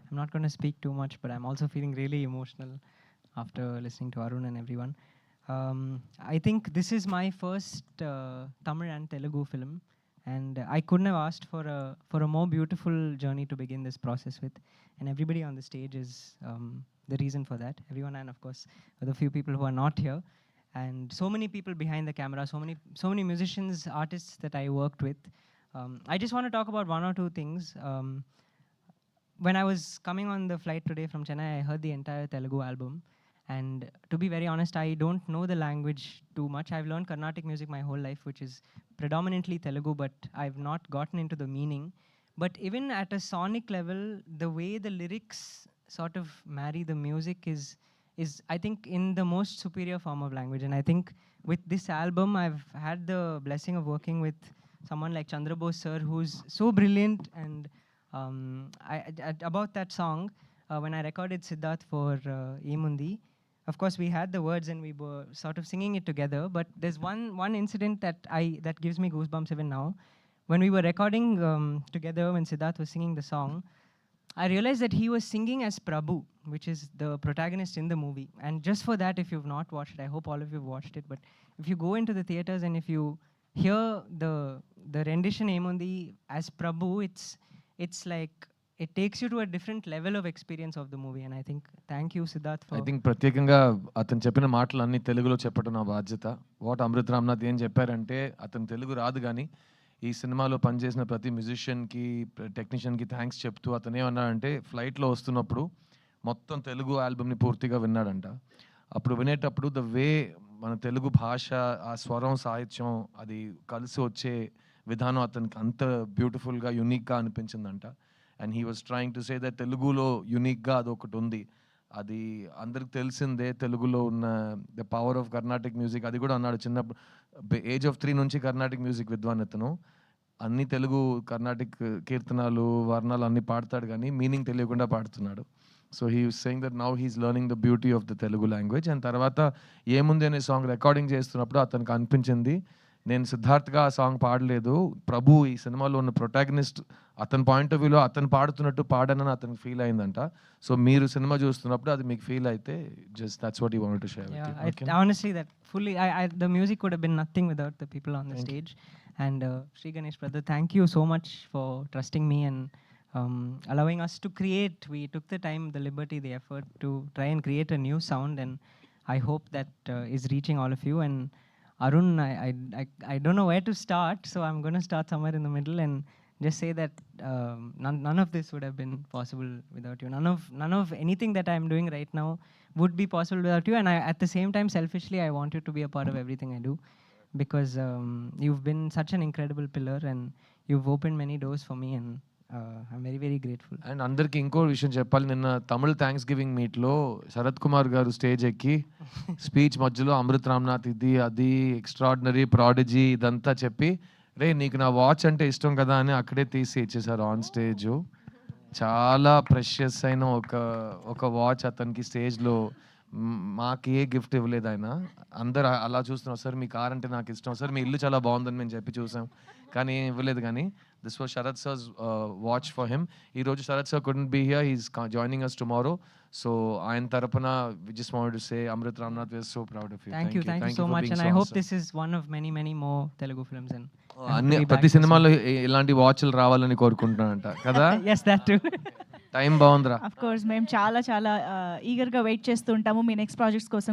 I'm not going to speak too much, but I'm also feeling really emotional after listening to Arun and everyone. I think this is my first Tamil and Telugu film, and I couldn't have asked for a more beautiful journey to begin this process with. And everybody on the stage is the reason for that. Everyone, and of course, the few people who are not here, and so many people behind the camera, so many musicians, artists that I worked with. I just want to talk about one or two things. When I was coming on the flight today from Chennai, I heard the entire Telugu album. And to be very honest, I don't know the language too much. I've learned Carnatic music my whole life, which is predominantly Telugu, but I've not gotten into the meaning. But even at a sonic level, the way the lyrics sort of marry the music is I think in the most superior form of language. And I think with this album, I've had the blessing of working with someone like Chandra Bose sir, who's so brilliant. And about that song, when I recorded Siddharth for Emundi, of course we had the words and we were sort of singing it together. But there's one incident that gives me goosebumps even now. When we were recording together, when Siddharth was singing the song, I realized that he was singing as Prabhu, which is the protagonist in the movie. And just for that, if you've not watched it, I hope all of you have watched it, but if you go into the theaters and if you hear the rendition Emundi as Prabhu, it's like it takes you to a different level of experience of the movie. And I think thank you Siddharth for I think ప్రత్యేకంగా అతను చెప్పిన మాటలు అన్ని తెలుగులో చెప్పడం నా బాధ్యత. What Amrit Ramnath ఏం చెప్పారంటే, అతను తెలుగు రాదు కానీ ఈ సినిమాలో పనిచేసిన ప్రతి మ్యూజిషియన్కి, టెక్నీషియన్కి థ్యాంక్స్ చెప్తూ అతను ఏమన్నాడంటే, ఫ్లైట్లో వస్తున్నప్పుడు మొత్తం తెలుగు ఆల్బమ్ని పూర్తిగా విన్నాడంట. అప్పుడు వినేటప్పుడు ద వే మన తెలుగు భాష, ఆ స్వరం, సాహిత్యం అది కలిసి వచ్చే విధానం అతనికి అంత బ్యూటిఫుల్గా, యూనిక్గా అనిపించిందంట. And he was trying to say that తెలుగులో యూనిక్గా అదొకటి ఉంది. అది అందరికి తెలిసిందే, తెలుగులో ఉన్న the power of Carnatic music. అది కూడా అన్నాడు చిన్నప్పుడు, ఏజ్ ఆఫ్ 3 నుంచి కర్ణాటిక్ మ్యూజిక్ విద్వాన్ అతను. అన్ని తెలుగు కర్ణాటిక్ కీర్తనాలు, వర్ణాలు అన్నీ పాడతాడు కానీ మీనింగ్ తెలియకుండా పాడుతున్నాడు. So he was saying that now he's learning the beauty of the Telugu language. And తర్వాత ఏముంది అనే సాంగ్ రికార్డింగ్ చేస్తున్నప్పుడు అతనికి అనిపించింది, నేను సిద్ధార్థ్గా ఆ సాంగ్ పాడలేదు, ప్రభు ఈ సినిమాలో ఉన్న ప్రొటాగనిస్ట్, అతని పాయింట్ ఆఫ్ వ్యూలో అతను పాడుతున్నట్టు పాడానని అతనికి ఫీల్ అయిందంట. సో మీరు సినిమా చూస్తున్నప్పుడు అది మీకు ఫీల్ అయితే just that's what you wanted to share with you. Honestly, that fully, the music would have been nothing without the people on the stage. And Sri Ganesh brother, thank you so much for trusting me and allowing us to create. We took the time, the liberty, the effort to try and create a new sound, and I hope that is reaching all of you. And Arun, I don't know where to start, so I'm going to start somewhere in the middle and just say that none of this would have been possible without you. None of anything that I'm doing right now would be possible without you. And at the same time, selfishly, I want you to be a part of everything I do, because you've been such an incredible pillar and you've opened many doors for me, and I'm very, very grateful. And అందరికి ఇంకో విషయం చెప్పాలి, నిన్న Tamil thanks giving మీట్లో శరత్ కుమార్ గారు stage ఎక్కి speech మధ్యలో అమృత్ రామ్నాథ్ ఇది అది ఎక్స్ట్రాడినరీ ప్రాడిజీ ఇదంతా చెప్పి, రే నీకు నా వాచ్ అంటే ఇష్టం కదా అని అక్కడే తీసి ఇచ్చేసారు ఆన్ స్టేజ్. చాలా ప్రెషియస్ అయిన ఒక వాచ్ అతనికి స్టేజ్లో. మాకు ఏ గిఫ్ట్ ఇవ్వలేదు ఆయన. అందరు అలా చూస్తున్నారు, సార్ మీ కార్ అంటే నాకు ఇష్టం, సార్ మీ ఇల్లు చాలా బాగుందని మేము చెప్పి చూసాం, కానీ ఇవ్వలేదు. కానీ this was Sharath sir's watch for him. ఈరోజు Sharath sir couldn't be here, he's joining us tomorrow. So ఆయన తరపున we just wanted to say Amrit Ramnath, we are so proud of you. Thank you so much, and I hope this is one of many more Telugu films. And అన్ని ప్రతి సినిమాలో ఇలాంటి వాచ్లు రావాలని కోరుకుంటున్నానంట కదా. Yes, that too. Time బాగుందిరా. Of course మేము చాలా ఈగర్గా wait చేస్తూ ఉంటాము మీ నెక్స్ట్ ప్రాజెక్ట్స్ కోసం.